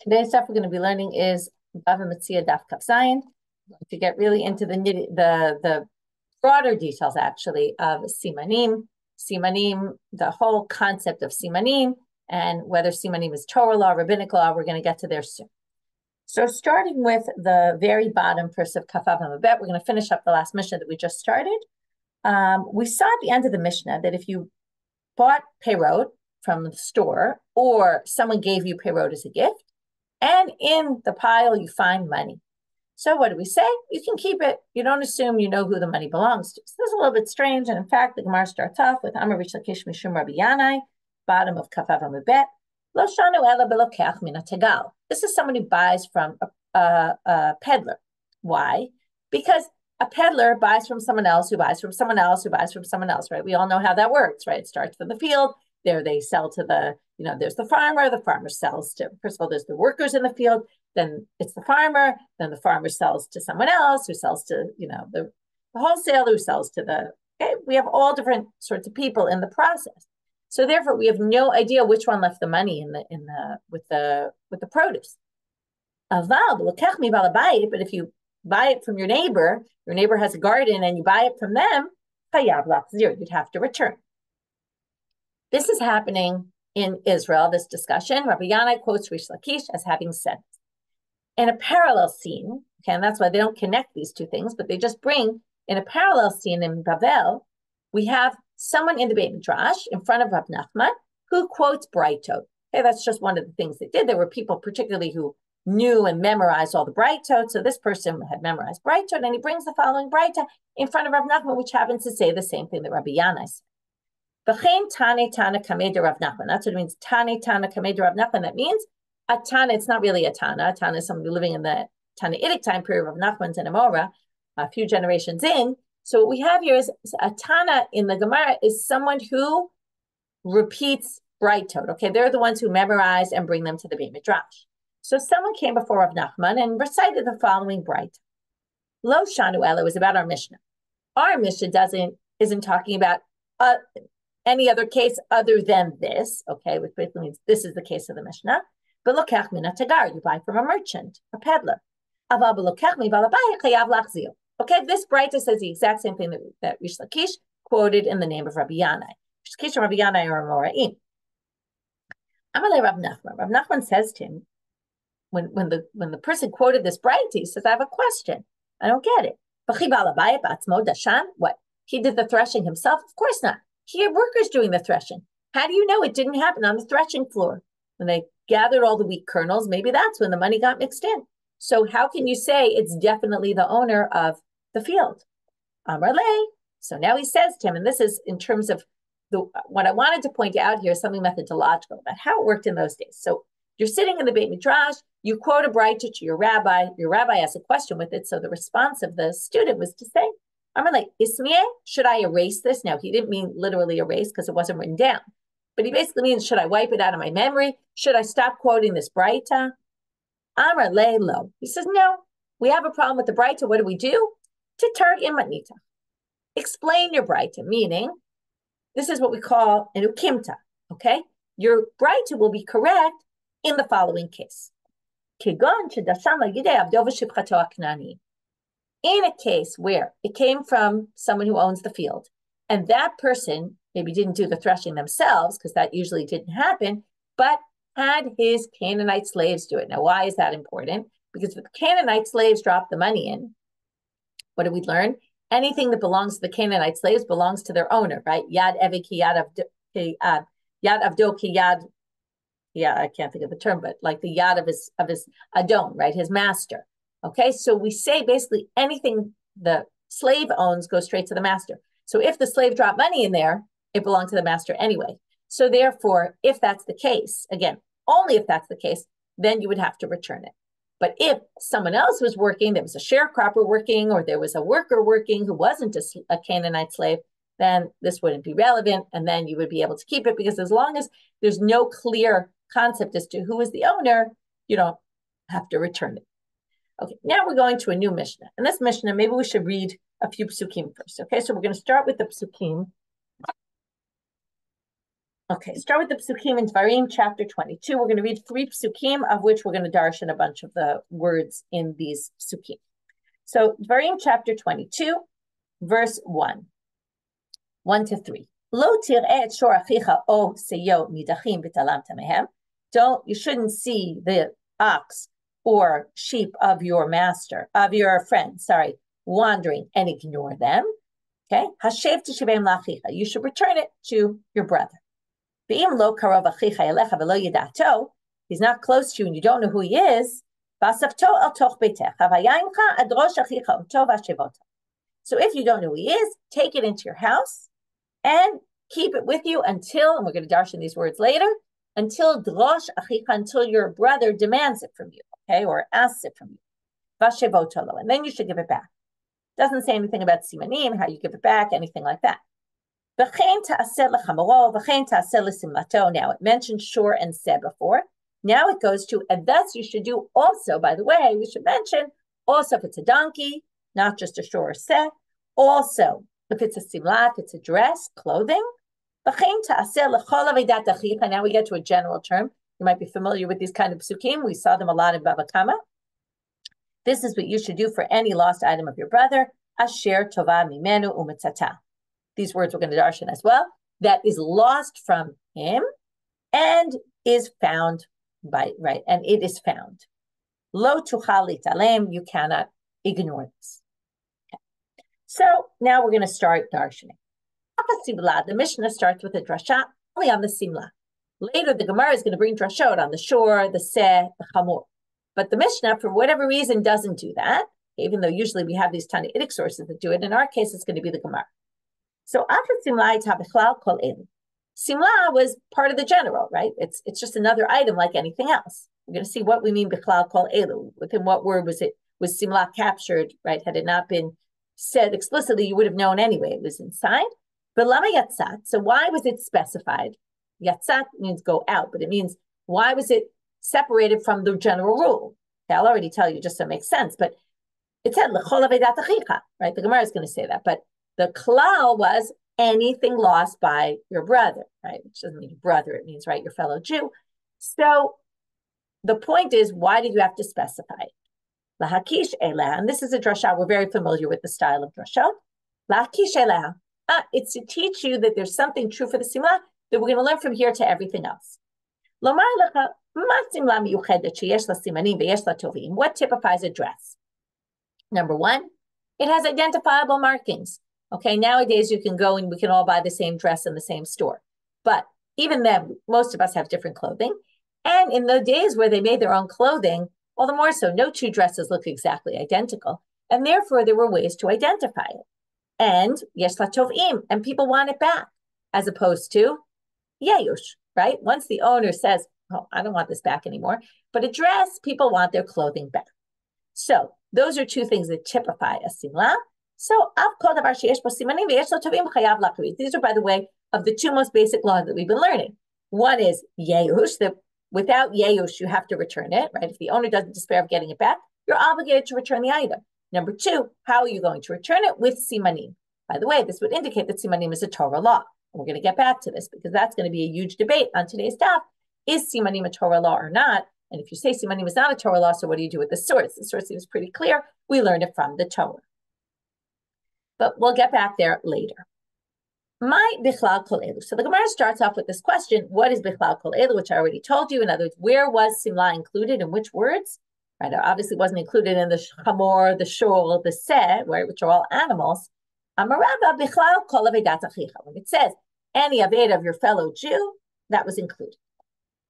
Today's stuff we're going to be learning is Bava Metzia Daf Kaf Zayin. To get really into the broader details actually of simanim, the whole concept of simanim, and whether simanim is Torah law, rabbinic law. We're going to get to there soon. So starting with the very bottom first of Kafav Hamabet, we're going to finish up the last Mishnah that we just started. We saw at the end of the Mishnah that if you bought peyrot from the store or someone gave you peyrot as a gift, and in the pile you find money. So what do we say? You can keep it. You don't assume you know who the money belongs to. So this is a little bit strange. And in fact, the Gemara starts off with Amar Rish Lakish Mishum Rabbi Yannai, bottom of Kafav Hamabet. Lo shanu ela belokach min tegal. This is someone who buys from a peddler. Why? Because a peddler buys from someone else who buys from someone else who buys from someone else, right? We all know how that works, right? It starts from the field. There they sell to the, there's the farmer sells to, first of all, there's the workers in the field, then it's the farmer, then the farmer sells to someone else who sells to, the wholesaler who sells to okay, we have all different sorts of people in the process. So therefore we have no idea which one left the money with the produce. But if you buy it from your neighbor has a garden and you buy it from them, you'd have to return. This is happening in Israel, this discussion. Rabbi Yannai quotes Rish Lakish as having said this. In a parallel scene, okay, and that's why they don't connect these two things, but they just bring, in a parallel scene in Bavel, we have someone in the Beit Midrash in front of Rav Nachman who quotes braitot. Okay, that's just one of the things they did. There were people particularly who knew and memorized all the braitot. So this person had memorized braitot, and he brings the following braita in front of Rav Nachman, which happens to say the same thing that Rabbi Yannai said. Tana derived Nachman. That's what it means. Tana derived Nachman. That means a Tana. It's not really a Tana. A Tana is somebody living in the tannaitic time period of Nachman's and Amora, a few generations in. So what we have here is a Tana in the Gemara is someone who repeats braitot. Okay, they're the ones who memorize and bring them to the Beit Midrash. So someone came before Rav Nachman and recited the following braita. Lo shanu ela was about our Mishnah. Our Mishnah isn't talking about any other case other than this, okay, which basically means this is the case of the Mishnah. But lokach min tagar, you buy from a merchant, a peddler. Okay, this braita says the exact same thing that Rish Lakish quoted in the name of Rabbi Yannai. Rish Lakish and Rabbi Yannai are Amoraim. Amalei Rav Nachman. Rav Nachman says to him, when the person quoted this braita, he says, I have a question. I don't get it. What? He did the threshing himself? Of course not. He had workers doing the threshing. How do you know it didn't happen on the threshing floor? When they gathered all the wheat kernels, maybe that's when the money got mixed in. So how can you say it's definitely the owner of the field? Amrale. So now he says to him, and this is in terms of what I wanted to point out here, something methodological about how it worked in those days. So you're sitting in the Beit Midrash, you quote a braita to your rabbi asks a question with it. So the response of the student was to say, I'm like, Ismie, should I erase this? Now, he didn't mean literally erase because it wasn't written down. But he basically means, should I wipe it out of my memory? Should I stop quoting this braita? Amar le lo. He says, no, we have a problem with the braita. What do? To targim matnita. Explain your braita, meaning this is what we call an ukimta, okay? Your braita will be correct in the following case. Kigon shedasham lagidei avdo v'shivchato aknani. In a case where it came from someone who owns the field, and that person maybe didn't do the threshing themselves, because that usually didn't happen, but had his Canaanite slaves do it. Now, why is that important? Because if the Canaanite slaves drop the money in, what do we learn? Anything that belongs to the Canaanite slaves belongs to their owner, right? Yad evi ki yad avdo ki yad. Yeah, I can't think of the term, but like the yad of his adon, right? His master. Okay, so we say basically anything the slave owns goes straight to the master. So if the slave dropped money in there, it belonged to the master anyway. So therefore, if that's the case, again, only if that's the case, then you would have to return it. But if someone else was working, there was a sharecropper working, or there was a worker working who wasn't a Canaanite slave, then this wouldn't be relevant, and then you would be able to keep it, because as long as there's no clear concept as to who is the owner, you don't have to return it. Okay, now we're going to a new Mishnah. And this Mishnah, maybe we should read a few psukim first. Okay, so we're going to start with the psukim Okay, start with the psukim in Dvarim, chapter 22. We're going to read 3 psukim, of which we're going to darshan a bunch of the words in these psukim. So Dvarim, chapter 22, verse 1 to 3. Lo tir'eh et shor achicha o seyo nidachim v'talamta mehem. You shouldn't see the ox or sheep of your friend, wandering and ignore them. Okay, hashev tishavem lachicha. You should return it to your brother. Ve'im lo karov achicha elecha v'lo yidato. He's not close to you and you don't know who he is. V'asafto el toch beitech havayimcha adrosh achicha uto v'ashevota. So if you don't know who he is, take it into your house and keep it with you until, and we're going to darshan these words later, until drosh achicha, until your brother demands it from you, okay, or asks it from you. V'ashevotolo, and then you should give it back. Doesn't say anything about simanim, how you give it back, anything like that. Now it mentioned shor and se before. Now it goes to, and thus you should do also, by the way, we should mention, also if it's a donkey, not just a shor or se, also if it's a simla, if it's a dress, clothing. Now we get to a general term. You might be familiar with these kind of psukim. We saw them a lot in Bava Kamma. This is what you should do for any lost item of your brother. Asher tova mimenu umetzata. These words we're going to darshan as well. That is lost from him and is found and it is found. Lo tuchal litalem, you cannot ignore this. Okay. So now we're going to start darshaning. The Mishna starts with a drasha only on the simla. Later, the Gemara is going to bring drashot on the shor, the se, the chamor. But the Mishnah, for whatever reason, doesn't do that, even though usually we have these tannaitic sources that do it. In our case, it's going to be the Gemara. So after simla, simla was part of the general, right? It's just another item like anything else. We're going to see what we mean bichlal kol elu. Within what word was simla captured, right? Had it not been said explicitly, you would have known anyway. It was inside. But lama yatzat. So why was it specified? Yatzat means go out, but it means why was it separated from the general rule? Okay, I'll already tell you just so it makes sense. But it said l'chol avedat achicha, right? The Gemara is going to say that, but the klal was anything lost by your brother, right? Which doesn't mean brother, it means, right, your fellow Jew. So the point is, why did you have to specify it? Lahakish eleha, and this is a drasha, we're very familiar with the style of drashot. Lahakish eleha, it's to teach you that there's something true for the simla that we're going to learn from here to everything else. Lomar lecha, ma simla miyuchedet sheyesh la simanim veyesh la tovim. What typifies a dress? Number one, it has identifiable markings. Okay, nowadays you can go and we can all buy the same dress in the same store. But even then, most of us have different clothing. And in the days where they made their own clothing, all the more so, no two dresses look exactly identical. And therefore, there were ways to identify it. And yesh la tovim, and people want it back, as opposed to yeyush, right? Once the owner says, oh, I don't want this back anymore. But a dress, people want their clothing back. So those are two things that typify a simla. So these are, by the way, of the two most basic laws that we've been learning. One is yeyush, that without yeyush, you have to return it, right? If the owner doesn't despair of getting it back, you're obligated to return the item. Number two, how are you going to return it? With simanim. By the way, this would indicate that simanim is a Torah law. And we're going to get back to this because that's going to be a huge debate on today's daf. Is simanim a Torah law or not? And if you say simanim is not a Torah law, so what do you do with the source? The source seems pretty clear. We learned it from the Torah. But we'll get back there later. My bichlal kol elu. So the Gemara starts off with this question, what is bichlal kol elu, which I already told you. In other words, where was simla included, in which words? Right, it obviously wasn't included in the chamor, the shul, the se, right, which are all animals. Amarava bichlal kol avedat achicha. When it says any aved of your fellow Jew, that was included.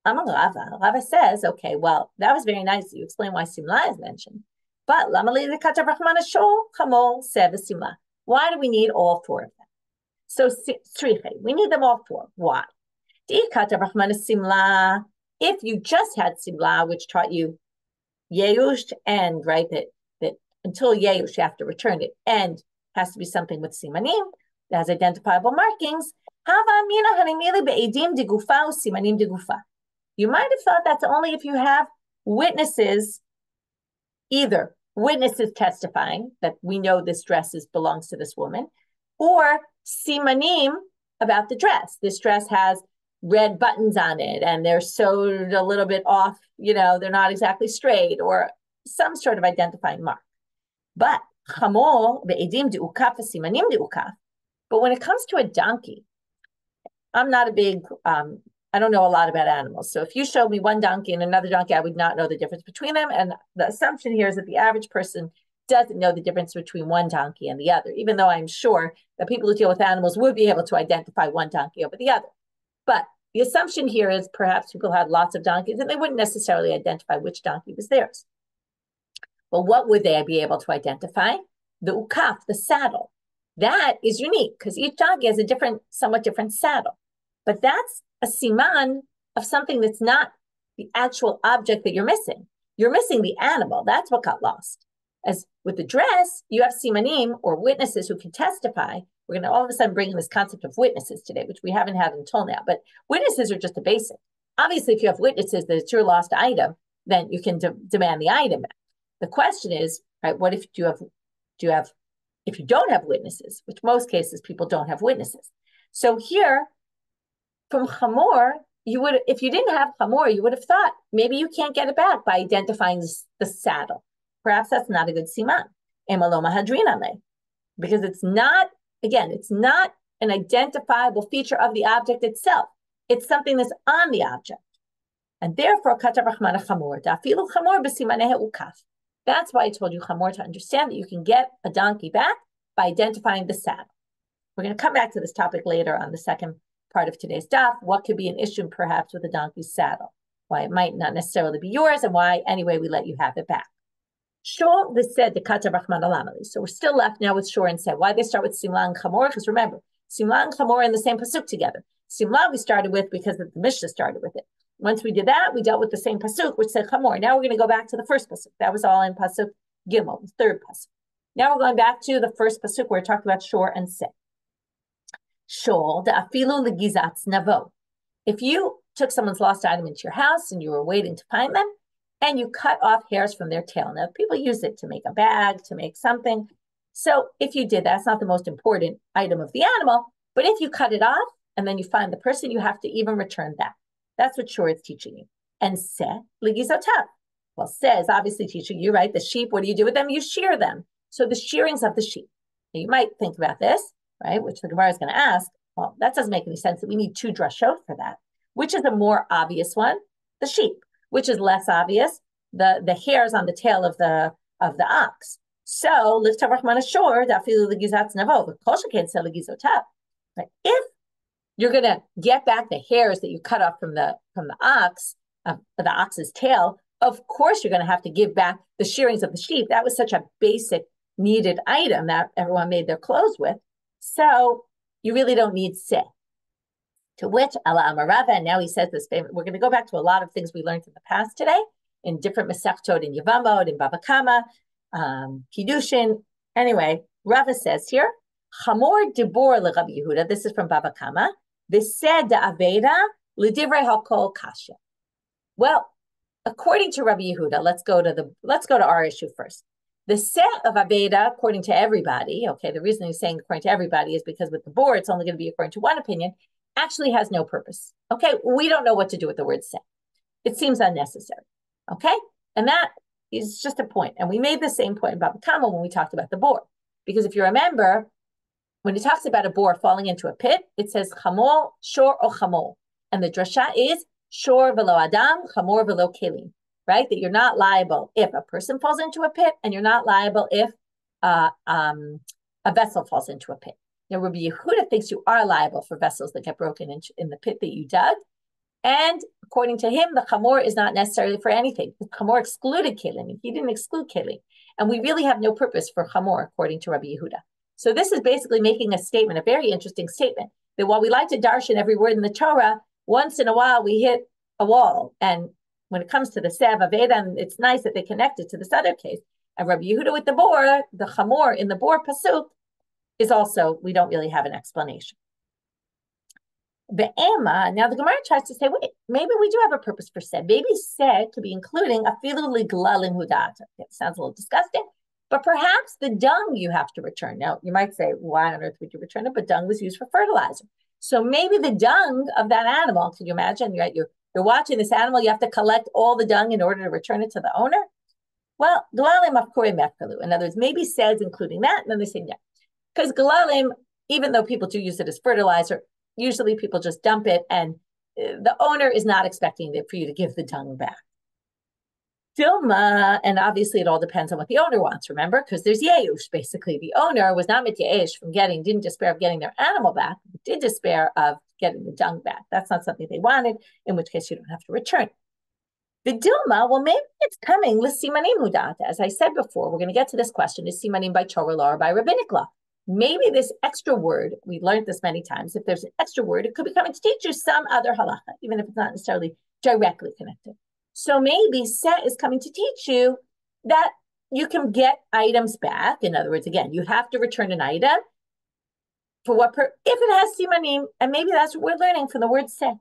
Rava says, okay, well, that was very nice. You explain why simla is mentioned. But lamali lekatav rachmana shul, chamor, se, v'simla. Why do we need all four of them? So, we need them all four. Why? If you just had simla, which taught you yeyush and, right, that until yeyush, you have to return it, and has to be something with simanim, that has identifiable markings, you might have thought that's only if you have witnesses, either witnesses testifying that we know this dress belongs to this woman, or simanim about the dress. This dress has red buttons on it and they're sewed a little bit off, they're not exactly straight, or some sort of identifying mark. But chamor be'edim de'ukaf simanim de'ukaf. But when it comes to a donkey, I'm not a big, I don't know a lot about animals. So if you showed me one donkey and another donkey, I would not know the difference between them. And the assumption here is that the average person doesn't know the difference between one donkey and the other, even though I'm sure that people who deal with animals would be able to identify one donkey over the other. But the assumption here is perhaps people had lots of donkeys and they wouldn't necessarily identify which donkey was theirs. But what would they be able to identify? The ukaf, the saddle. That is unique because each donkey has a somewhat different saddle. But that's a siman of something that's not the actual object that you're missing. You're missing the animal. That's what got lost. As with the dress, you have simanim, or witnesses who can testify. We're going to all of a sudden bring in this concept of witnesses today, which we haven't had until now. But witnesses are just a basic. Obviously, if you have witnesses that it's your lost item, then you can demand the item back. The question is, right, what if if you don't have witnesses, which most cases people don't have witnesses. So here, from chamor, if you didn't have chamor, you would have thought maybe you can't get it back by identifying the saddle. Perhaps that's not a good siman. Emaloma hadran, because it's not an identifiable feature of the object itself. It's something that's on the object. And therefore, katav rachmana chamor, dafilu chamor b'simaneh ukaf. That's why I told you chamor, to understand that you can get a donkey back by identifying the saddle. We're going to come back to this topic later on the second part of today's daf. What could be an issue perhaps with a donkey's saddle? Why it might not necessarily be yours, and why anyway we let you have it back. Shor said the katav rachman alamali. So we're still left now with shor and said. Why they start with simla and chamor? Because remember, simla and chamor are in the same pasuk together. Simla we started with because the Mishna started with it. Once we did that, we dealt with the same pasuk, which said chamor. Now we're going to go back to the first pasuk. That was all in pasuk gimel, the third pasuk. Now we're going back to the first pasuk where we're talking about shor and se. Shor the afilu legizatz navo. If you took someone's lost item into your house and you were waiting to find them, and you cut off hairs from their tail. Now, people use it to make a bag, to make something. So if you did that, it's not the most important item of the animal, but if you cut it off and then you find the person, you have to even return that. That's what shor is teaching you. And se legizotav. Well, se is obviously teaching you, right? The sheep, what do you do with them? You shear them. So the shearings of the sheep. Now, you might think about this, right? Which the Gemara is going to ask. Well, that doesn't make any sense that we need two drashot for that. Which is a more obvious one? The sheep. Which is less obvious, the hairs on the tail of the ox. So if you're going to get back the hairs that you cut off from the ox's tail, of course you're going to have to give back the shearings of the sheep. That was such a basic needed item that everyone made their clothes with. So you really don't need se. To which Allah Amarava, and now he says this famous. We're going to go back to a lot of things we learned in the past today in different Masechtot, in Yevamot, in Bava Kamma, Kiddushin. Anyway, Rava says here, Chamor dibor le Rabbi Yehuda. This is from Bava Kamma. V'seh da'aveda l'divrei hakol kasha. Well, according to Rabbi Yehuda, let's go to our issue first. The set of aveda, according to everybody. Okay, the reason he's saying according to everybody is because with the board, it's only going to be according to one opinion. Actually has no purpose. Okay, we don't know what to do with the word set. It seems unnecessary. Okay, and that is just a point. And we made the same point about Kamma when we talked about the boar. Because if you remember, when it talks about a boar falling into a pit, it says chamor, shor, or chamor. And the drasha is shor velo adam, chamor velo kelim. Right? That you're not liable if a person falls into a pit, and you're not liable if a vessel falls into a pit. Now, Rabbi Yehuda thinks you are liable for vessels that get broken in the pit that you dug. And according to him, the chamor is not necessarily for anything. The chamor excluded kelim. He didn't exclude kelim. And we really have no purpose for chamor, according to Rabbi Yehuda. So this is basically making a statement, a very interesting statement, that while we like to darshan every word in the Torah, once in a while we hit a wall. And when it comes to the sev aveda, it's nice that they connect it to this other case. And Rabbi Yehuda with the boar, the chamor in the boar pasuk, is also, we don't really have an explanation. The Ema, now the Gemara tries to say, wait, maybe we do have a purpose for se. Maybe se could be including afilu liglalim hudata. It sounds a little disgusting, but perhaps the dung you have to return. Now, you might say, why on earth would you return it? But dung was used for fertilizer. So maybe the dung of that animal, can you imagine, right? You're watching this animal, you have to collect all the dung in order to return it to the owner. Well, galalim afkore mefkalu. In other words, maybe says including that, and then they say yeah. Because galalim, even though people do use it as fertilizer, usually people just dump it, and the owner is not expecting it for you to give the dung back. Dilma, and obviously it all depends on what the owner wants, remember? Because there's yeush, basically. The owner was not mityesh from didn't despair of getting their animal back, but did despair of getting the dung back. That's not something they wanted, in which case you don't have to return. The Dilma, well, maybe it's coming with simanim hudata. As I said before, we're going to get to this question, is simanim by Torah law or by rabbinic law? Maybe this extra word, we learned this many times, if there's an extra word, it could be coming to teach you some other halakha, even if it's not necessarily directly connected. So maybe set is coming to teach you that you can get items back. In other words, again, you have to return an item for what if it has simanim, and maybe that's what we're learning from the word set.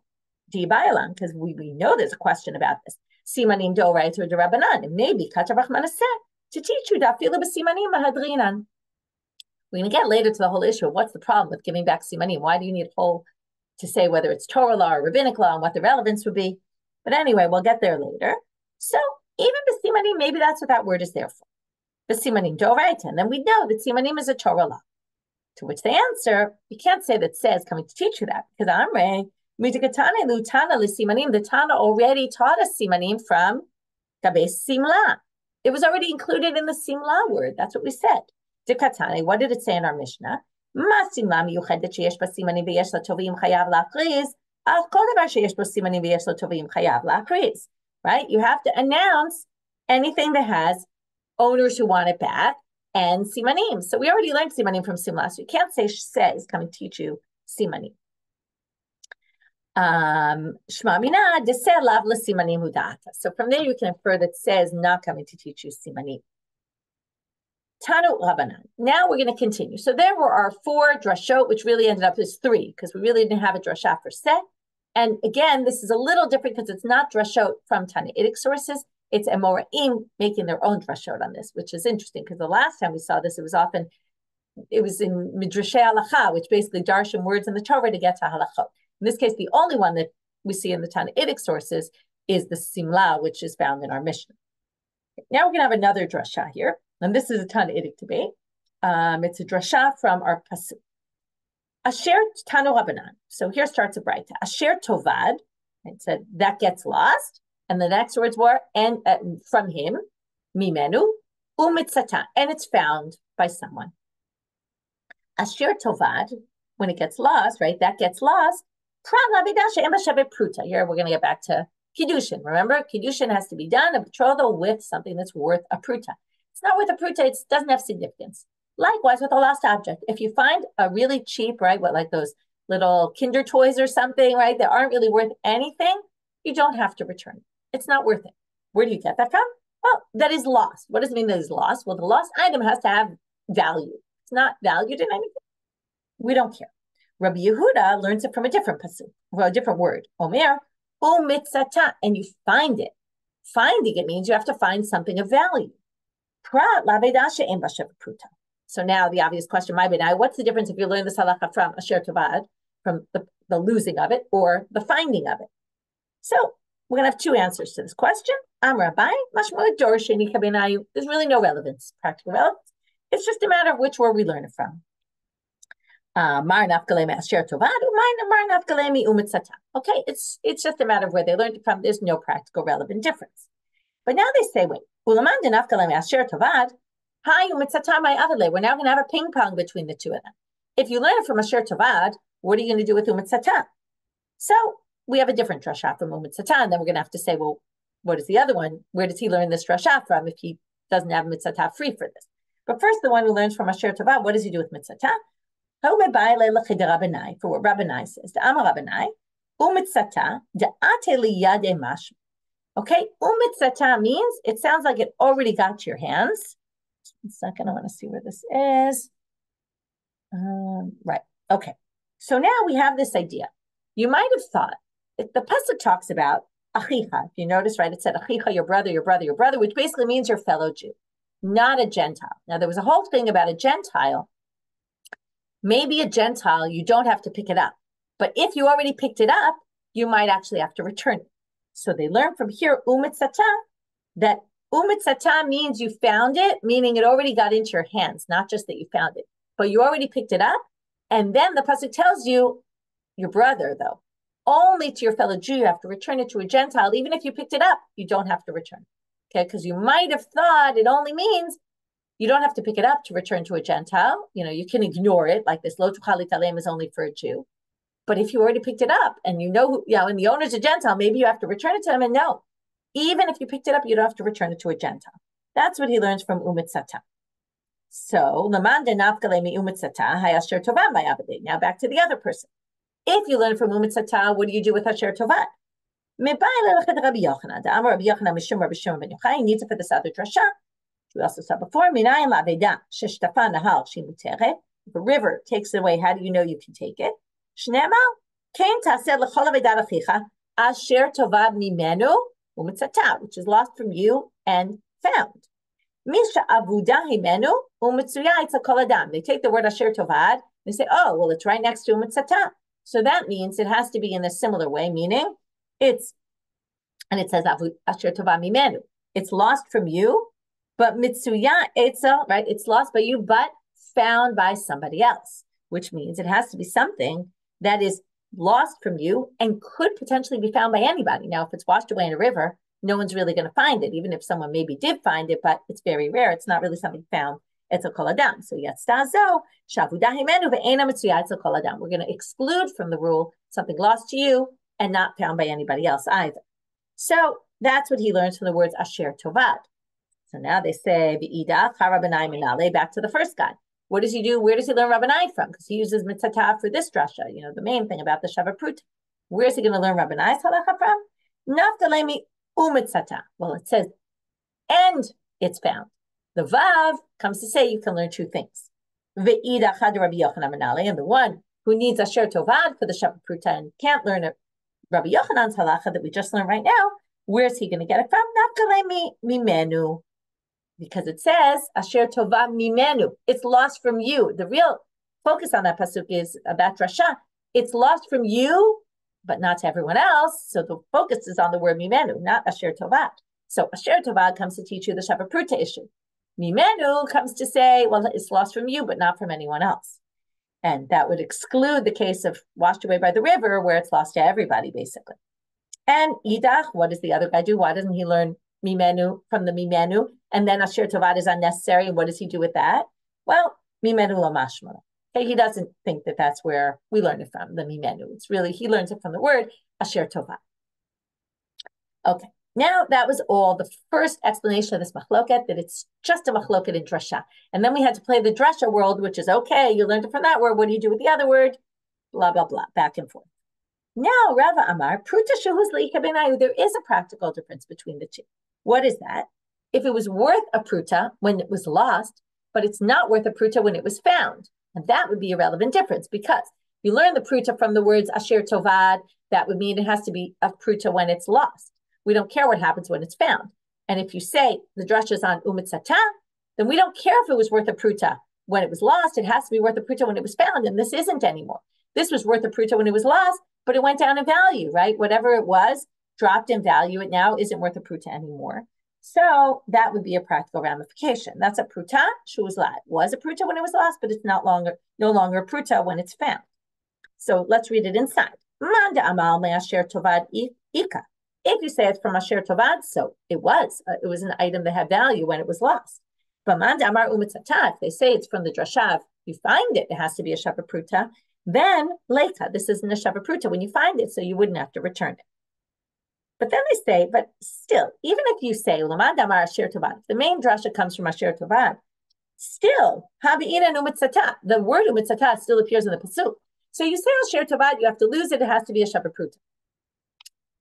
Dibayalan, because we know there's a question about this. Simanim derived or Rabbanit, and maybe katarachman set to teach you that fila b'simanim hadrinan. We're going to get later to the whole issue of what's the problem with giving back simanim. Why do you need a whole to say whether it's Torah law or rabbinic law and what the relevance would be? But anyway, we'll get there later. So even the simanim, maybe that's what that word is there for. The simanim derived, and then we know that simanim is a Torah law. To which they answer, you can't say that says coming to teach you that, because Amre, the Tana already taught us simanim from Gabe Simla. It was already included in the Simla word. That's what we said. What did it say in our Mishnah? Right? You have to announce anything that has owners who want it back and simanim. So we already learned simanim from simla, so you can't say says coming to teach you simanim. So from there you can infer that says not coming to teach you simanim. Tanu Rabbanan. Now we're going to continue. So there were our 4 drashot, which really ended up as 3, because we really didn't have a drasha for set. And again, this is a little different because it's not drashot from tannaitic sources. It's Amoraim making their own drashot on this, which is interesting because the last time we saw this, it was in midrashay halakha, which basically darshan words in the Torah to get to halakha. In this case, the only one that we see in the tannaitic sources is the simla, which is found in our Mishna. Now we're going to have another drasha here. And this is a tannaitic debate. It's a drasha from our pasuk. Asher tanu Rabbanan. So here starts a braita. Asher tovad. It said that gets lost. And the next words were and from him, mimenu, umitzata, and it's found by someone. Asher tovad, when it gets lost, right? That gets lost. Pruta. Here we're going to get back to kiddushin. Remember, kiddushin has to be done a betrothal with something that's worth a pruta. It's not worth a pruta, it doesn't have significance. Likewise with a lost object. If you find a really cheap, right, what like those little Kinder toys or something, right, that aren't really worth anything, you don't have to return it. It's not worth it. Where do you get that from? Well, that is lost. What does it mean that is lost? Well, the lost item has to have value. It's not valued in anything. We don't care. Rabbi Yehuda learns it from a different pasuk, well, a different word. Omer, umitzata, and you find it. Finding it means you have to find something of value. So now the obvious question might be, now what's the difference if you learn this halakha from asher tovad, from the losing of it, or the finding of it? So we're going to have 2 answers to this question. Am Rabbi, there's really no relevance, practical relevance. It's just a matter of which word we learn it from. Okay, it's just a matter of where they learned it from. There's no practical relevant difference. But now they say, wait, we're now going to have a ping pong between the 2 of them. If you learn it from asher tovad, what are you going to do with umitzata? So we have a different drasha from umitzata, and then we're going to have to say, well, what is the other one? Where does he learn this drasha from if he doesn't have mitzata free for this? But first, the one who learns from asher tovad, what does he do with mitzata? For what Rabbi Yannai says, the Amar Rabbi Yannai, umitzata de'ate liyade mash. Okay, umitzata means it sounds like it already got to your hands. Just 1 second, I want to see where this is. Right, okay. So now we have this idea. You might have thought, the pasuk talks about achicha. If you notice, right, it said achicha, your brother, your brother, your brother, which basically means your fellow Jew, not a Gentile. Now, there was a whole thing about a Gentile. Maybe a Gentile, you don't have to pick it up. But if you already picked it up, you might actually have to return it. So they learn from here, umitzata, that umitzata means you found it, meaning it already got into your hands, not just that you found it, but you already picked it up. And then the pasuk tells you, your brother, though, only to your fellow Jew, you have to return it to a Gentile. Even if you picked it up, you don't have to return it. Okay, because you might have thought it only means you don't have to pick it up to return to a Gentile. You can ignore it, like this, lo tuchal litalem is only for a Jew. But if you already picked it up and and the owner's a Gentile, maybe you have to return it to him. And no, even if you picked it up, you don't have to return it to a Gentile. That's what he learns from umitzata. So, now back to the other person. If you learn from umitzata, what do you do with asher tovat? He needs it for this other drasha. We also saw before, the river takes it away. How do you know you can take it? Which is lost from you and found. They take the word asher tovad, they say, oh, well, it's right next to umitzata. So that means it has to be in a similar way, meaning it says asher tovad mimenu. It's lost from you, but mitsuya etzel, right? It's lost by you, but found by somebody else, which means it has to be something that is lost from you and could potentially be found by anybody. Now, if it's washed away in a river, no one's really going to find it, even if someone maybe did find it, but it's very rare. It's not really something found. It's a kol adam. So yetstazo shavudah himenu ve'ena mitzuya it's a kol adam. We're going to exclude from the rule something lost to you and not found by anybody else either. So that's what he learns from the words asher tovad. So now they say v'idach Rabbanai minale. Back to the first guy. What does he do? Where does he learn Rabbanai from? Because he uses mitzatah for this drasha, the main thing about the Shava pruta. Where's he going to learn Rabbanai's halakha from? Naftalemi umitzatah. Well, it says, and it's found. The Vav comes to say you can learn two things. Ve'ida chad Rabbi Yochanan minale, and the one who needs asher tovad for the Shava pruta and can't learn Rabbi Yochanan's halakha that we just learned right now, where's he going to get it from? Naftalemi mimenu. Because it says, asher tova mimenu, it's lost from you. The real focus on that pasuk is about drasha. It's lost from you, but not to everyone else. So the focus is on the word mimenu, not asher tovat. So asher tovat comes to teach you the Shava pruta issue. Mimenu comes to say, well, it's lost from you, but not from anyone else. And that would exclude the case of washed away by the river, where it's lost to everybody, basically. And idach, what does the other guy do? Why doesn't he learn mimenu from the mimenu? And then asher tovad is unnecessary. And what does he do with that? Well, mimenu la mashma. Okay, he doesn't think that that's where we learn it from, the mimenu. It's really, he learns it from the word asher tovad. Okay, now that was all the first explanation of this machloket, that it's just a machloket in drasha. And then we had to play the drasha world, which is, okay, you learned it from that word. What do you do with the other word? Blah, blah, blah, back and forth. Now, Rava Amar, pruta shuhuz leika benayu, there is a practical difference between the two. What is that? If it was worth a pruta when it was lost, but it's not worth a pruta when it was found, and that would be a relevant difference, because you learn the pruta from the words asher tovad, that would mean it has to be a pruta when it's lost. We don't care what happens when it's found. And if you say the drasha is on umitzata, then we don't care if it was worth a pruta when it was lost. It has to be worth a pruta when it was found, and this isn't anymore. This was worth a pruta when it was lost, but it went down in value, right? Whatever it was dropped in value. It now isn't worth a pruta anymore. So that would be a practical ramification. That's a pruta shuzlat. Was a pruta when it was lost, but it's no longer a pruta when it's found. So let's read it inside. Manda amal me'asher tovad ika. If you say it's from asher tovad, so it was an item that had value when it was lost. But manda amar umitzata, if they say it's from the drashav, you find it, it has to be a shava pruta. Then leika, this isn't a shava pruta when you find it, so you wouldn't have to return it. But then they say, but still, even if you say, Lamad Amar Asher Tovad, the main drasha comes from Asher Tovad, still, Habi'ina Umitzata, the word Umitzata still appears in the Pasuk. So you say Asher Tovad, you have to lose it, it has to be a Shava pruta.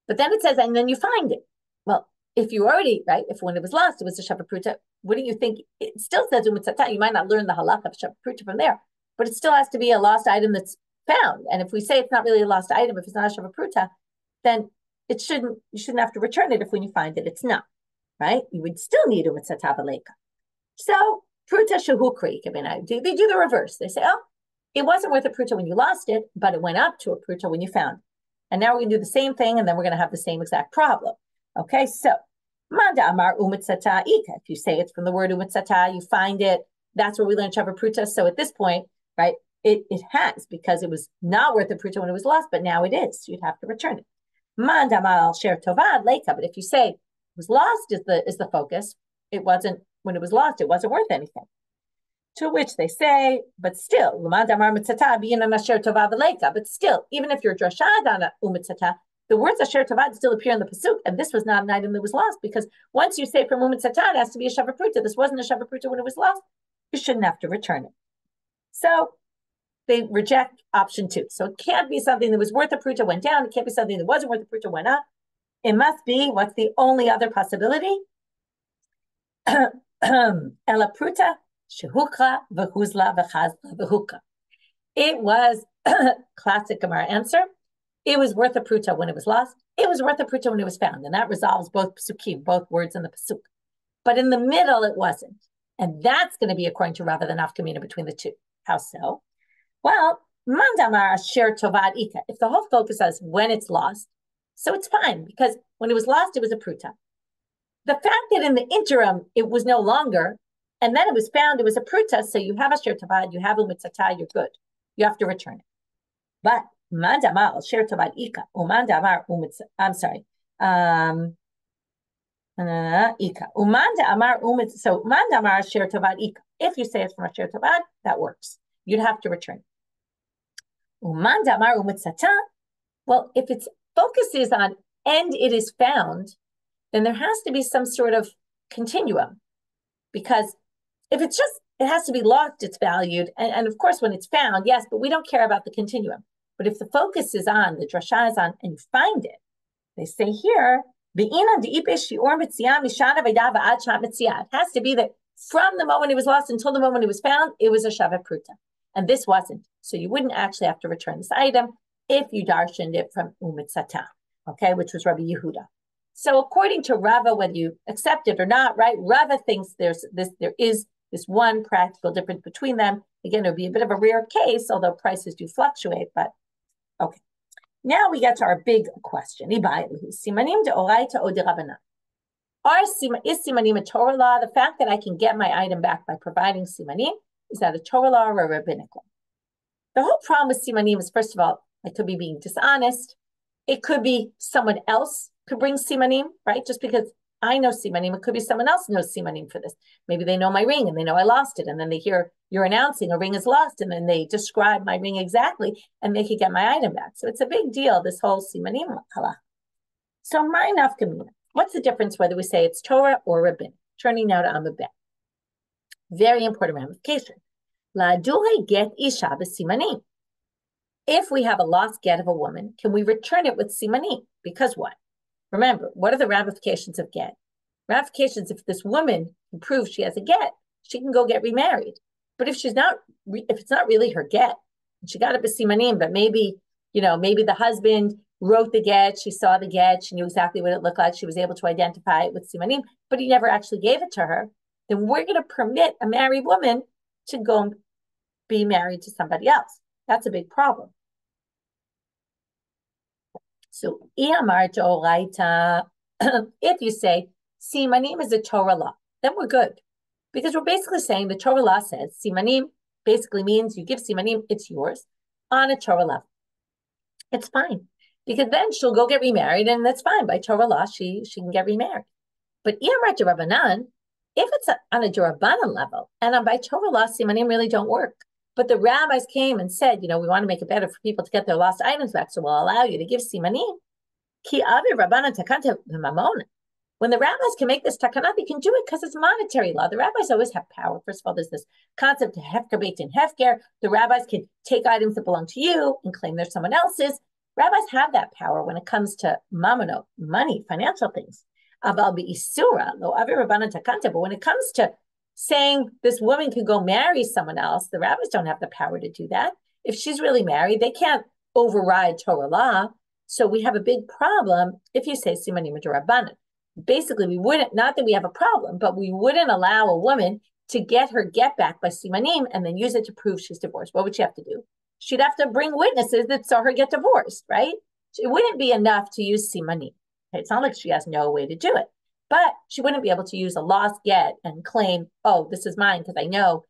But then it says, and then you find it. Well, if you already, right, if when it was lost, it was a Shava pruta, what do you think? It still says Umitzata, you might not learn the halakha of Shava pruta from there, but it still has to be a lost item that's found. And if we say it's not really a lost item, if it's not a Shava pruta, then you shouldn't have to return it if when you find it, it's not, right? You would still need umitzata v'leika. So, pruta shehukri, they do the reverse. They say, oh, It wasn't worth a pruta when you lost it, but it went up to a pruta when you found it. And now we're going to do the same thing, and then we're going to have the same exact problem. Okay, so Manda Amar Umitzata Ika. If you say it's from the word Umitzata, you find it. That's where we learned Shavar Pruta. So at this point, right, it has, because it was not worth a pruta when it was lost, but now it is. So you'd have to return it. Manda Mal Sher Tovad Leika. But if you say it was lost is the focus, it wasn't, when it was lost, it wasn't worth anything. To which they say, but still, but still, even if you're drashad on umitzata, the words asher tovad still appear in the pasuk, and this was not an item that was lost, because once you say from umitzata, it has to be a shavar pruta. This wasn't a shavar pruta when it was lost. You shouldn't have to return it. So they reject option 2. So it can't be something that was worth a pruta went down. It can't be something that wasn't worth a pruta went up. It must be, what's the only other possibility? Ela pruta. Shehukra v'huzla v'chazla v'huka. It was classic Gemara answer. It was worth a pruta when it was lost. It was worth a pruta when it was found, and that resolves both psukim, both words in the pasuk. But in the middle, it wasn't, and that's going to be according to Rava the nafkamina between the two. How so? Well, mandamar asher tovad ika. If the whole focus is when it's lost, so it's fine, because when it was lost, it was a pruta. The fact that in the interim it was no longer, and then it was found, it was a pruta, so you have a shir tavad, you have a mitzata, you're good. You have to return it. But mandamar shir tavad ika, umandamar I'm sorry, ika, umandamar so mandamar shir tavad ika. If you say it's from a shir tavad, that works. You'd have to return it. Umandamar umitzata. Well, if its focus is on and it is found, then there has to be some sort of continuum, because if it's just, it has to be lost, it's valued. And of course, when it's found, yes, but we don't care about the continuum. But if the focus is on, the drasha is on, and you find it, they say here, it has to be that from the moment it was lost until the moment it was found, it was a shavar pruta. And this wasn't. So you wouldn't actually have to return this item if you darshaned it from umitzata, okay, which was Rabbi Yehuda. So according to Rava, whether you accept it or not, right, Rava thinks there is this one practical difference between them. Again, it would be a bit of a rare case, although prices do fluctuate, but okay. Now we get to our big question. Simanim deoraita o derived. Is simanim a Torah law? The fact that I can get my item back by providing simanim, is that a Torah law or a rabbinic law? The whole problem with simanim is, first of all, it could be being dishonest. It could be someone else could bring simanim, right? Just because I know simanim, it could be someone else knows simanim for this. Maybe they know my ring and they know I lost it, and then they hear you're announcing a ring is lost, and then they describe my ring exactly, and they could get my item back. So it's a big deal, this whole simanim halakha. So my nafkamina, what's the difference whether we say it's Torah or rabbinic? Turning now to Amabeh. Very important ramification. La duhe get isha b'simanim. If we have a lost get of a woman, can we return it with simanim? Because what? Remember, what are the ramifications of get? Ramifications, if this woman can prove she has a get, she can go get remarried. But if she's not, if it's not really her get, she got it b'simanim, but maybe the husband wrote the get, she saw the get, she knew exactly what it looked like, she was able to identify it with simanim, but he never actually gave it to her, then we're going to permit a married woman to go and be married to somebody else. That's a big problem. So, if you say, simanim is a Torah law, then we're good. Because we're basically saying the Torah law says, simanim basically means you give simanim, it's yours, on a Torah level. It's fine. Because then she'll go get remarried, and that's fine. By Torah law, she can get remarried. But Rabbanan, if it's on a derived level, and by Torah law, simanim really don't work. But the rabbis came and said, we want to make it better for people to get their lost items back, so we'll allow you to give simanim. Ki avi Rabbanan takanta mamona. When the rabbis can make this takana, they can do it because it's monetary law. The rabbis always have power. First of all, there's this concept of hefker beit and hefker. The rabbis can take items that belong to you and claim they're someone else's. Rabbis have that power when it comes to mamono, money, financial things. But when it comes to saying this woman could go marry someone else, the rabbis don't have the power to do that. If she's really married, they can't override Torah law. So we have a big problem if you say simanim derived. Basically, we wouldn't, not that we have a problem, but we wouldn't allow a woman to get her get back by simanim and then use it to prove she's divorced, what would she have to do? She'd have to bring witnesses that saw her get divorced, right? It wouldn't be enough to use simanim. Okay? It's not like she has no way to do it, but she wouldn't be able to use a lost get and claim, oh, this is mine because I know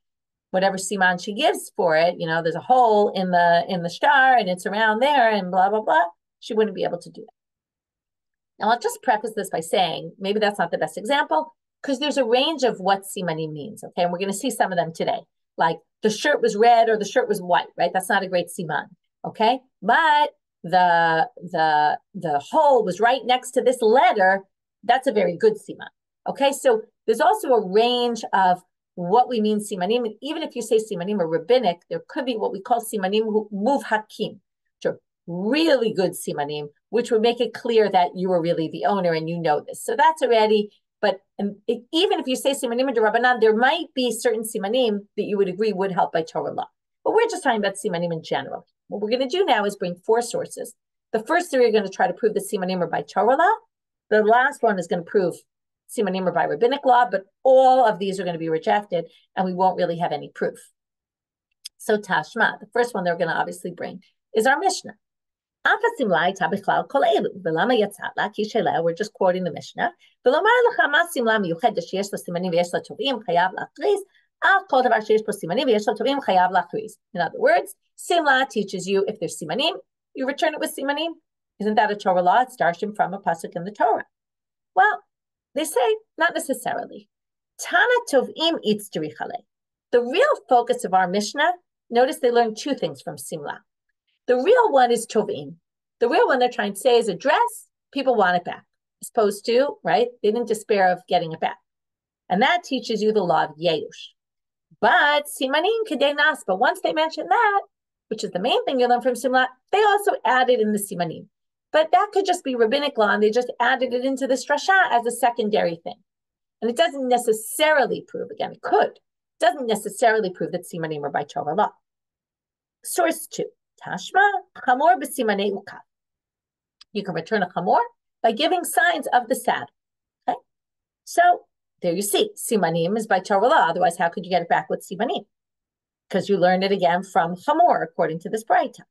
whatever siman she gives for it, there's a hole in the star and it's around there and blah, blah, blah. She wouldn't be able to do that. Now, I'll just preface this by saying, maybe that's not the best example, because there's a range of what simanim means, okay? And we're going to see some of them today. Like the shirt was red or the shirt was white, right? That's not a great siman, okay? But the hole was right next to this letter. That's a very good siman, okay? So there's also a range of what we mean simanim. And even if you say simanim or rabbinic, there could be what we call simanim muvhakim, which are really good simanim, which would make it clear that you are really the owner and you know this. So that's already, but even if you say simanim and Rabbanit, there might be certain simanim that you would agree would help by Torah law. But we're just talking about simanim in general. What we're going to do now is bring 4 sources. The first 3 are going to try to prove that simanim are by Torah law. The last one is going to prove simanim are by rabbinic law, but all of these are going to be rejected and we won't really have any proof. So Tashma, the first one they're going to obviously bring is our Mishnah. We're just quoting the Mishnah. In other words, Simla teaches you if there's simanim, you return it with simanim. Isn't that a Torah law? It's darshan from a pasuk in the Torah. Well, they say not necessarily. Tana tovim eats derived. The real focus of our Mishnah, notice they learned 2 things from Simla. The real one is tovim. The real one they're trying to say is a dress, people want it back. As opposed to, right, they didn't despair of getting it back. And that teaches you the law of Yeush. But simanim kedei nas, but once they mention that, which is the main thing you learn from Simla, they also added in the simanim. But that could just be rabbinic law, and they just added it into this drasha as a secondary thing. And it doesn't necessarily prove, again, it could, it doesn't necessarily prove that simanim are by Torah law. Source 2. Tashma, chamor b'simanei ukaf. You can return a chamor by giving signs of the saddle. Okay? So there you see, simanim is by Torah law. Otherwise, how could you get it back with simanim? Because you learned it again from chamor, according to this braita.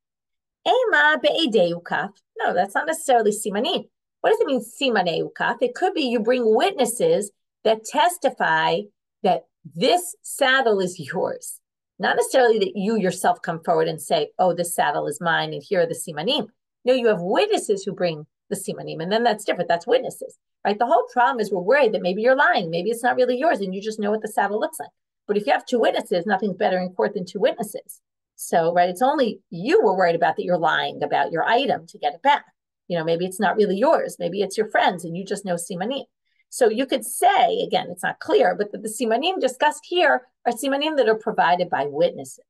Ema be'edei ukaf. No, that's not necessarily simanim. What does it mean, simanei ukaf? It could be you bring witnesses that testify that this saddle is yours. Not necessarily that you yourself come forward and say, oh, this saddle is mine and here are the simanim. No, you have witnesses who bring the simanim, and then that's different. That's witnesses, right? The whole problem is we're worried that maybe you're lying. Maybe it's not really yours and you just know what the saddle looks like. But if you have 2 witnesses, nothing's better in court than 2 witnesses. So, right, it's only you were worried about that you're lying about your item to get it back. Maybe it's not really yours. Maybe it's your friends and you just know simanim. So you could say, again, it's not clear, but the simanim discussed here are simanim that are provided by witnesses.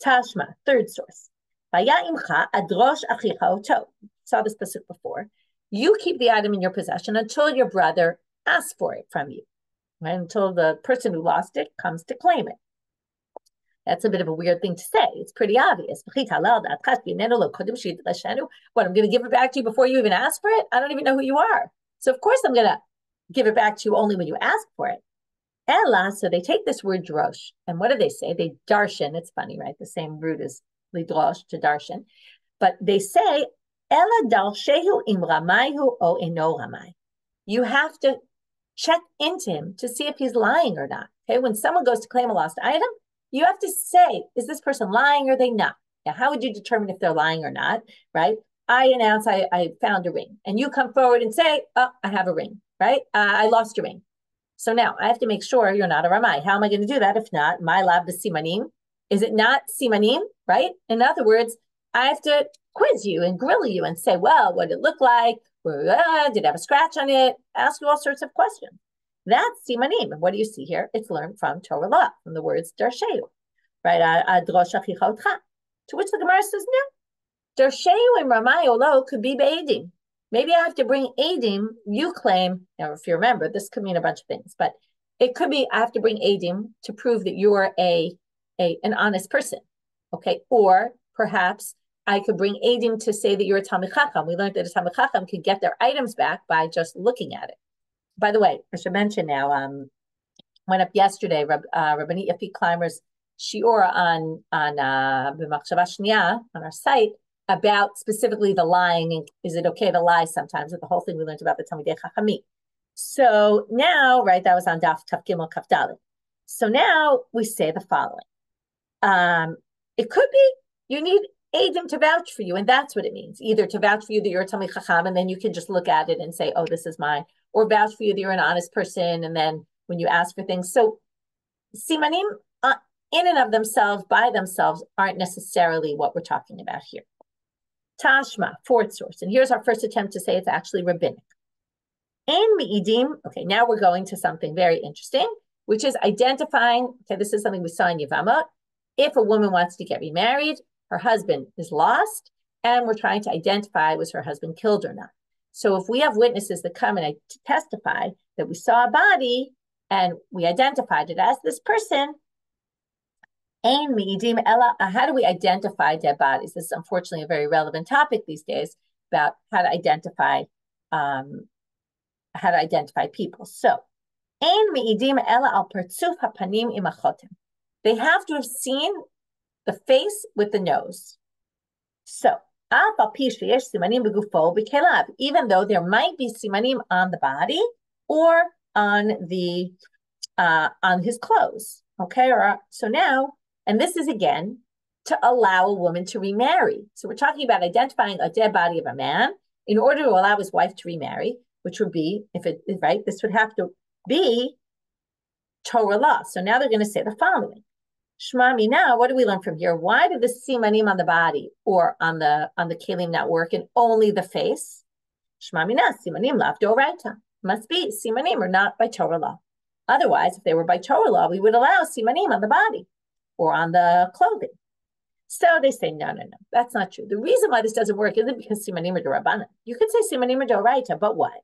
Tashma, 3rd source. Saw this pasuk before. You keep the item in your possession until your brother asks for it from you, right? Until the person who lost it comes to claim it. That's a bit of a weird thing to say. It's pretty obvious. What, I'm going to give it back to you before you even ask for it? I don't even know who you are. So of course I'm going to give it back to you only when you ask for it. Ella, so they take this word drosh, and what do they say? They darshan. It's funny, right? The same root as lidrosh to darshan. But they say, Ella darshehu im ramayhu o eno ramay. You have to check into him to see if he's lying or not. Okay, when someone goes to claim a lost item, you have to say, is this person lying or are they not? Now, how would you determine if they're lying or not, right? I announce I found a ring, and you come forward and say, oh, I have a ring, right? I lost a ring. So now I have to make sure you're not a ramai. How am I going to do that? If not, my lab is simanim. Is it not simanim, right? In other words, I have to quiz you and grill you and say, well, what did it look like? Did it have a scratch on it? Ask you all sorts of questions. That's simanim. And what do you see here? It's learned from Torah law, from the words darshehu, right? To which the Gemara says, no. Darshehu and ramai olo could be be'edim. Maybe I have to bring edim. You claim, now if you remember, this could mean a bunch of things, but it could be I have to bring edim to prove that you're an honest person, okay? Or perhaps I could bring edim to say that you're a talmid chacham. We learned that a talmid chacham could get their items back by just looking at it. By the way, I should mention now, went up yesterday, Rabbanit Yafi Climbers Shiur on B'machshava Shniya on our site about specifically the lying and is it okay to lie sometimes, with the whole thing we learned about the Talmidei Chachamim. So now, right, that was on Daf Kaf Gimel Kaf Dalet. So now we say the following. It could be you need Eidim to vouch for you, and that's what it means. Either to vouch for you that you're a Talmid Chacham, and then you can just look at it and say, oh, this is mine, or vouch for you that you're an honest person, and then when you ask for things. So simanim in and of themselves, by themselves, aren't necessarily what we're talking about here. Tashma, fourth source, and here's our first attempt to say it's actually rabbinic. Ein mi'idim, okay, now we're going to something very interesting, which is identifying, okay, this is something we saw in Yavama. If a woman wants to get remarried, her husband is lost, and we're trying to identify was her husband killed or not. So if we have witnesses that come and testify that we saw a body and we identified it as this person, ein mi'idim ela, how do we identify dead bodies? This is unfortunately a very relevant topic these days about how to identify people. So ein mi'idim ela al pertzuf hapanim im achotem. They have to have seen the face with the nose. So, even though there might be simanim on the body or on his clothes, okay? So now, and this is again to allow a woman to remarry. So we're talking about identifying a dead body of a man in order to allow his wife to remarry, which would be, if it is right, this would have to be Torah law. So now they're going to say the following. Shmami, now what do we learn from here? Why did the simanim on the body or on the kelim not work and only the face? Shmami na simanim lav doraita. Must be simanim are not by Torah law. Otherwise, if they were by Torah law, we would allow simanim on the body or on the clothing. So they say, no, that's not true. The reason why this doesn't work isn't because simanim are derived. You could say simanim are doraita, but what?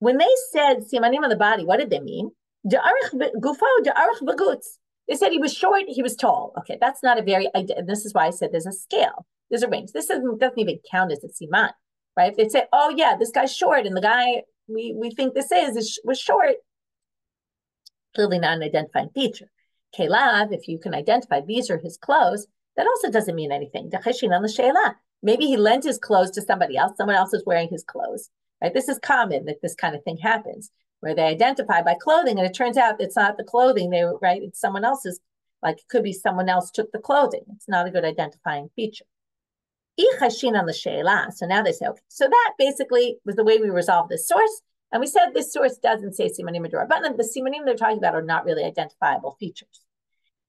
When they said simanim on the body, what did they mean? De'arich gufo, de'arich bagutz. They said he was short, he was tall. Okay, that's not a very, and this is why I said there's a scale, there's a range. This doesn't even count as a siman, right? If they say, oh yeah, this guy's short, and the guy we think this was short, clearly not an identifying feature. Kelav, if you can identify these are his clothes, that also doesn't mean anything. Maybe he lent his clothes to somebody else, someone else is wearing his clothes, right? This is common that this kind of thing happens, where they identify by clothing, and it turns out it's not the clothing right? It's someone else's, like it could be someone else took the clothing. It's not a good identifying feature. So now they say, okay, so that basically was the way we resolved this source. And we said this source doesn't say simanim or but the simanim they're talking about are not really identifiable features.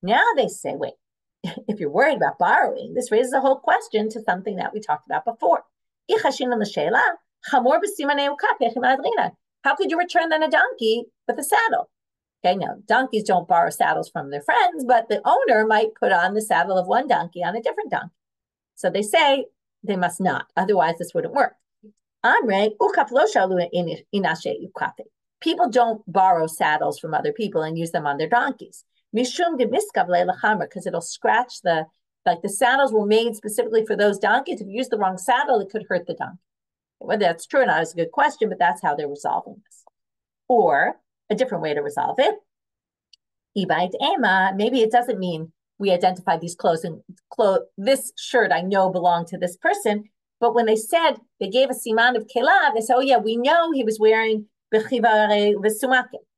Now they say, wait, if you're worried about borrowing, this raises a whole question to something that we talked about before. How could you return then a donkey with a saddle? Okay, now donkeys don't borrow saddles from their friends, but the owner might put on the saddle of one donkey on a different donkey. So they say they must not, otherwise this wouldn't work. People don't borrow saddles from other people and use them on their donkeys. Because it'll scratch the saddles were made specifically for those donkeys. If you use the wrong saddle, it could hurt the donkey. Whether that's true or not is a good question, but that's how they're resolving this. Or a different way to resolve it. Maybe it doesn't mean we identify these clothes and this shirt I know belonged to this person, but when they said they gave a siman of kelav, they said, oh yeah, we know he was wearing it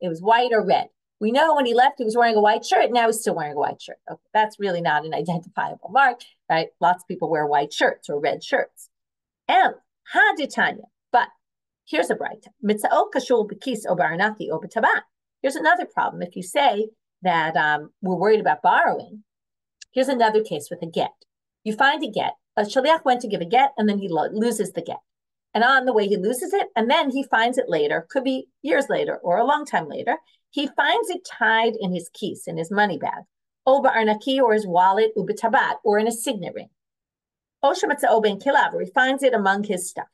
was white or red. We know when he left he was wearing a white shirt, now he's still wearing a white shirt. Okay, that's really not an identifiable mark, right? Lots of people wear white shirts or red shirts. And but here's a braita. Here's another problem. If you say that we're worried about borrowing, here's another case with a get. You find a get. A shaliach went to give a get, and then he loses the get. And on the way he loses it, and then he finds it later, could be years later or a long time later, he finds it tied in his keys, in his money bag, or his wallet, or in a signet ring. Or he finds it among his stuff.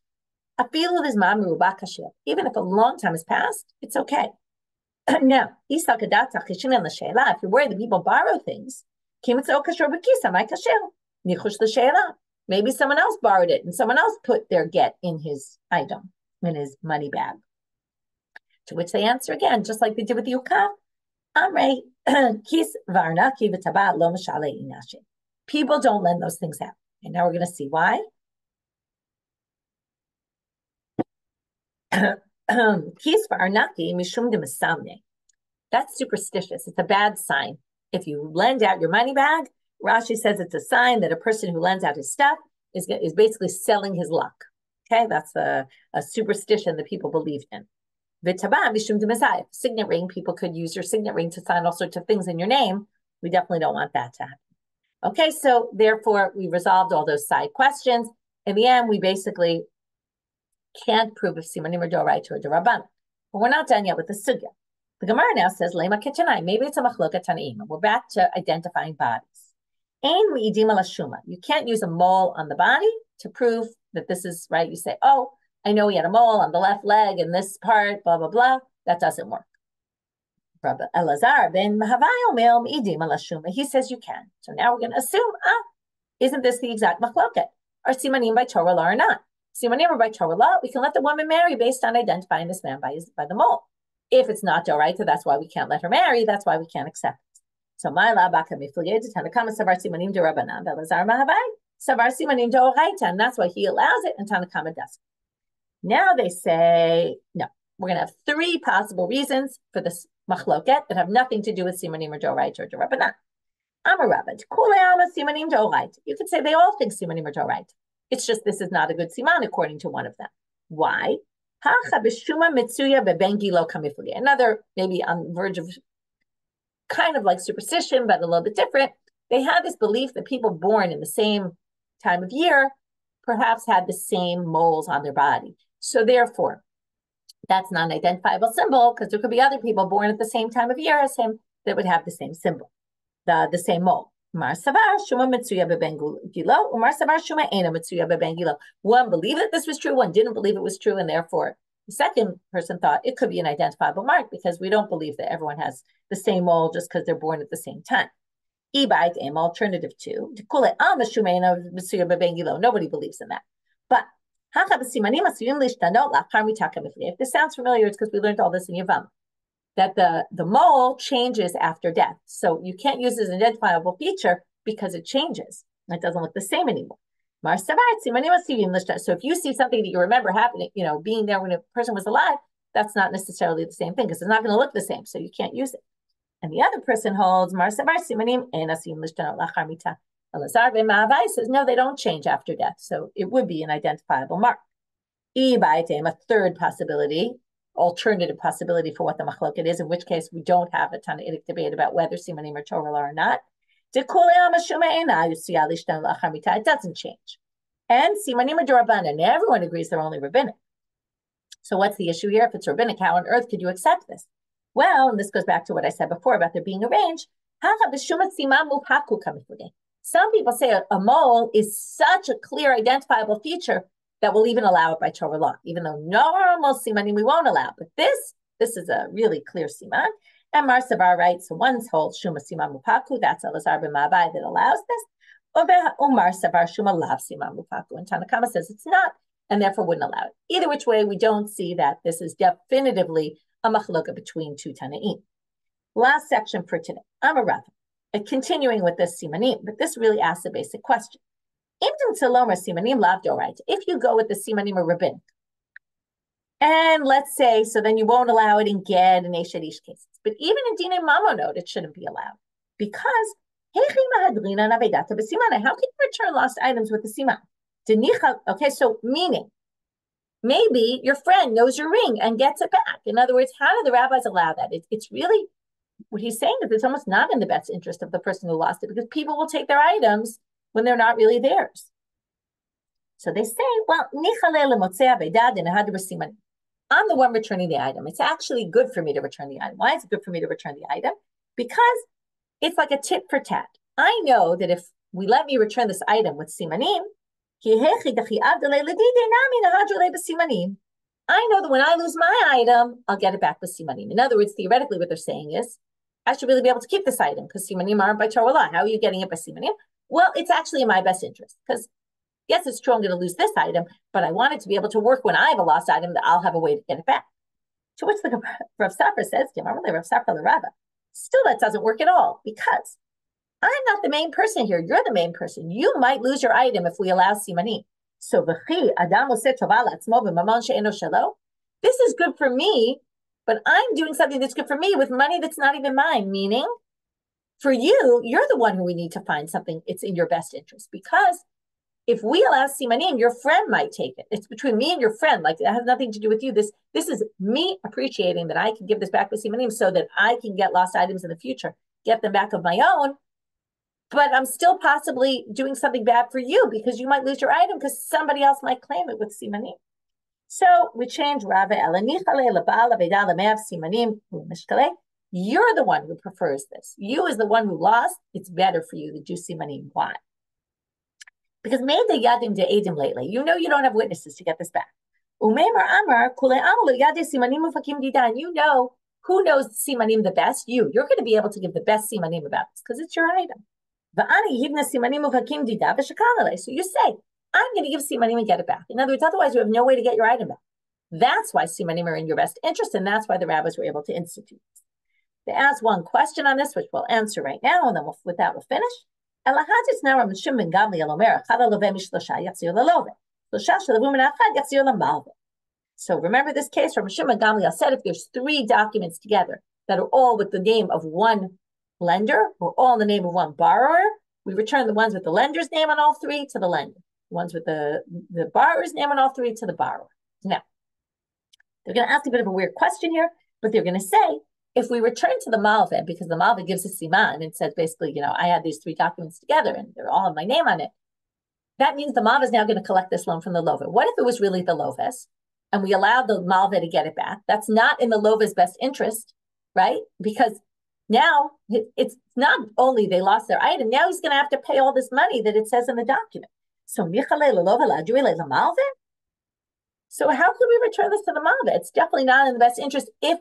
Even if a long time has passed, it's okay. Now, if you're worried that people borrow things, maybe someone else borrowed it and someone else put their get in his item, in his money bag. To which they answer again, just like they did with the Yukaf. Amrei kis varnaki v'taba lo mishale inashi. People don't lend those things out. And now we're going to see why. Kis varnaki mishum de mesamne. That's superstitious. It's a bad sign. If you lend out your money bag, Rashi says it's a sign that a person who lends out his stuff is basically selling his luck. Okay, that's a superstition that people believed in. V'taba mishum de mesayef. Signet ring, people could use your signet ring to sign all sorts of things in your name. We definitely don't want that to happen. Okay, so therefore we resolved all those side questions. In the end, we basically can't prove if simanim are derived or derived. But we're not done yet with the sugya. The Gemara now says, Lema kitchenai, maybe it's a machloka tanaim. We're back to identifying bodies. Ein mi'idim ala shuma. You can't use a mole on the body to prove that this is right. You say, oh, I know he had a mole on the left leg in this part, blah, blah, blah. That doesn't work. Rabbi Elazar ben Mahavai omel mi'idim ala shuma. He says you can. So now we're going to assume, isn't this the exact machloket? Are simanim by Torah law or not? Simanim are by Torah law. We can let the woman marry based on identifying this man by the mole. If it's not derived, that's why we can't let her marry. That's why we can't accept it. So my la baka mifliged Tana Kamma savar simanim de Rabbanan Elazar Mahavai savar simanim de oraita, and that's why he allows it and Tana Kamma doesn't. Now they say no. We're going to have three possible reasons for this machloket that have nothing to do with simanim or doraita or Rabbanan. I'm a rabbi. Simanim doraita. You could say they all think simanim or doraita. It's just this is not a good siman according to one of them. Why? Another maybe on the verge of kind of like superstition, but a little bit different. They had this belief that people born in the same time of year perhaps had the same moles on their body. So therefore, that's not an identifiable symbol because there could be other people born at the same time of year as him that would have the same symbol, the same mole. One believed that this was true, one didn't believe it was true, and therefore the second person thought it could be an identifiable mark because we don't believe that everyone has the same mole just because they're born at the same time. Alternative two, nobody believes in that. But if this sounds familiar, it's because we learned all this in Yavam, that the mole changes after death. So you can't use it as an identifiable feature because it changes. It doesn't look the same anymore. So if you see something that you remember happening, being there when a person was alive, that's not necessarily the same thing because it's not going to look the same. So you can't use it. And the other person holds, Elazar ben Mahavai says, no, they don't change after death. So it would be an identifiable mark. A third possibility, alternative possibility for what the machloket is, in which case we don't have a tannaitic debate about whether simanim are Torah or not. It doesn't change. And simanim are derived, everyone agrees they're only rabbinic. So what's the issue here? If it's rabbinic, how on earth could you accept this? Well, and this goes back to what I said before about there being arranged. Some people say a mole is such a clear identifiable feature that we'll even allow it by Torah law, even though normal simanim we won't allow. But this is a really clear siman. And Mar Savar writes, so one's whole shuma siman mupaku, that's Elazar ben Mahavai that allows this. Umar Savar shuma lav siman mupaku. And Tana Kamma says it's not, and therefore wouldn't allow it. Either which way, we don't see that this is definitively a machloka between two Tanaim. Last section for today. I'm a Rava. Continuing with this simanim, but this really asks a basic question. If you go with the simanim or rabbinic, and let's say, so then you won't allow it in Ged and Eish cases. But even in Dinei Mamonot, it shouldn't be allowed. Because, how can you return lost items with the siman? Okay, so meaning, maybe your friend knows your ring and gets it back. In other words, how do the rabbis allow that? It's really, what he's saying is it's almost not in the best interest of the person who lost it because people will take their items when they're not really theirs. So they say, well, I'm the one returning the item. It's actually good for me to return the item. Why is it good for me to return the item? Because it's like a tit for tat. I know that if we let me return this item with simanim, I know that when I lose my item, I'll get it back with simanim. In other words, theoretically, what they're saying is, I should really be able to keep this item because simanim aren't by Torah law. How are you getting it by simanim? Well, it's actually in my best interest because, yes, it's true I'm going to lose this item, but I want it to be able to work when I have a lost item that I'll have a way to get it back. To which the Rav Safra says, Rav Safra the Rava Still, that doesn't work at all because I'm not the main person here. You're the main person. You might lose your item if we allow simanim. So this is good for me, but I'm doing something that's good for me with money that's not even mine. Meaning, for you, you're the one who we need to find something. It's in your best interest because if we allow simanim, your friend might take it. It's between me and your friend. Like it has nothing to do with you. This is me appreciating that I can give this back with simanim so that I can get lost items in the future, get them back of my own. But I'm still possibly doing something bad for you because you might lose your item because somebody else might claim it with simanim. So we change Rava. You're the one who prefers this. You is the one who lost. It's better for you to do simanim. Why? Because made the yadim de edim lately. You know you don't have witnesses to get this back. You know who knows simanim the best? You. You're going to be able to give the best simanim about this because it's your item. So you say, I'm going to give simanim and get it back. In other words, otherwise you have no way to get your item back. That's why simanim are in your best interest, and that's why the rabbis were able to institute this. They asked one question on this, which we'll answer right now, and then with that we'll finish. So remember this case from Shimon Gamliel said if there's 3 documents together that are all with the name of one lender or all in the name of one borrower, we return the ones with the lender's name on all 3 to the lender. The ones with the borrower's name on all 3 to the borrower. Now, they're going to ask a bit of a weird question here, but they're going to say, if we return to the malveh, because the malveh gives a siman and says basically, I had these 3 documents together and they're all have my name on it, that means the malveh is now going to collect this loan from the loveh. What if it was really the loveh's and we allowed the malveh to get it back? That's not in the loveh's best interest, right? Because now it's not only they lost their item, now he's going to have to pay all this money that it says in the document. So so how could we return this to the malveh? It's definitely not in the best interest if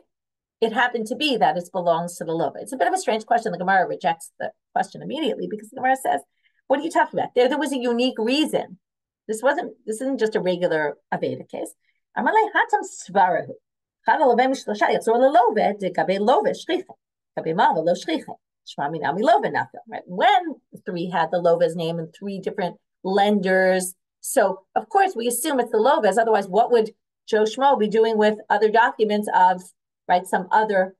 it happened to be that it belongs to the loveh. It's a bit of a strange question. The Gemara rejects the question immediately because the Gemara says, what are you talking about? There was a unique reason. This isn't just a regular Aveda case. Amalei hatam svarahu. When 3 had the loveh's name and 3 different lenders, so of course we assume it's the loveh's. Otherwise, what would Joe Schmo be doing with other documents of some other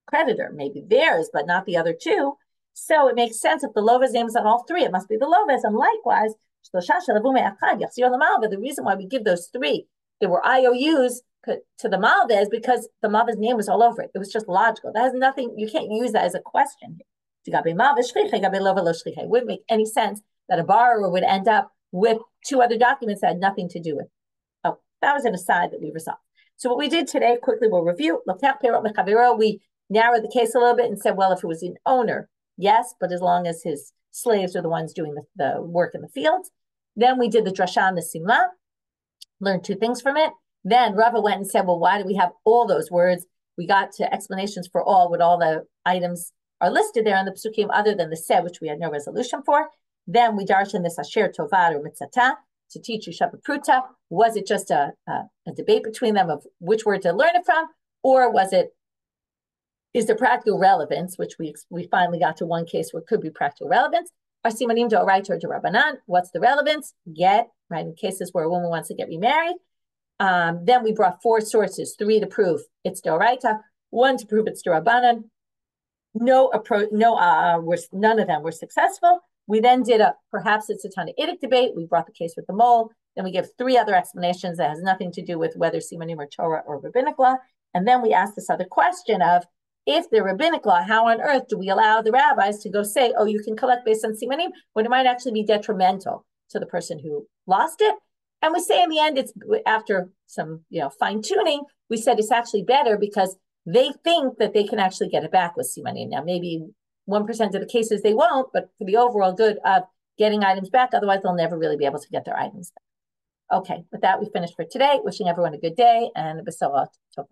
creditor? Maybe theirs, but not the other 2. So it makes sense if the loveh's name is on all 3, it must be the loveh's. And likewise, the reason why we give those 3, there were IOUs to the malveh is because the malveh's name was all over it. It was just logical. That has nothing, you can't use that as a question. It wouldn't make any sense that a borrower would end up with 2 other documents that had nothing to do with it. Oh, that was an aside that we resolved. So what we did today, quickly we'll review. We narrowed the case a little bit and said, well, if it was an owner, yes, but as long as his slaves are the ones doing the work in the fields. Then we did the drasha and the simla, learned 2 things from it. Then Rava went and said, well, why do we have all those words? We got to explanations for what all the items are listed there in the psukim other than the se, which we had no resolution for. Then we darshan this asher tovad or mitzata to teach you shabbat pruta. Was it just a debate between them of which word to learn it from? Or is there practical relevance, which we finally got to one case where it could be practical relevance. Are simanim derived or Rabbanit? What's the relevance? Get, right, in cases where a woman wants to get remarried. Then we brought 4 sources, 3 to prove it's derived, 1 to prove it's Rabbanit. None of them were successful. We then did perhaps it's a tannaitic debate. We brought the case with the mole. Then we give 3 other explanations that has nothing to do with whether simanim or Torah or rabbinic law. And then we asked this other question of, if they're rabbinic law, how on earth do we allow the rabbis to go say, oh, you can collect based on simanim, when it might actually be detrimental to the person who lost it? And we say in the end, it's after some fine tuning, we said it's actually better because they think that they can actually get it back with simanim. Now, maybe 1% of the cases they won't, but for the overall good of getting items back, otherwise they'll never really be able to get their items back. Okay, with that, we finished for today. Wishing everyone a good day and a besorah tova.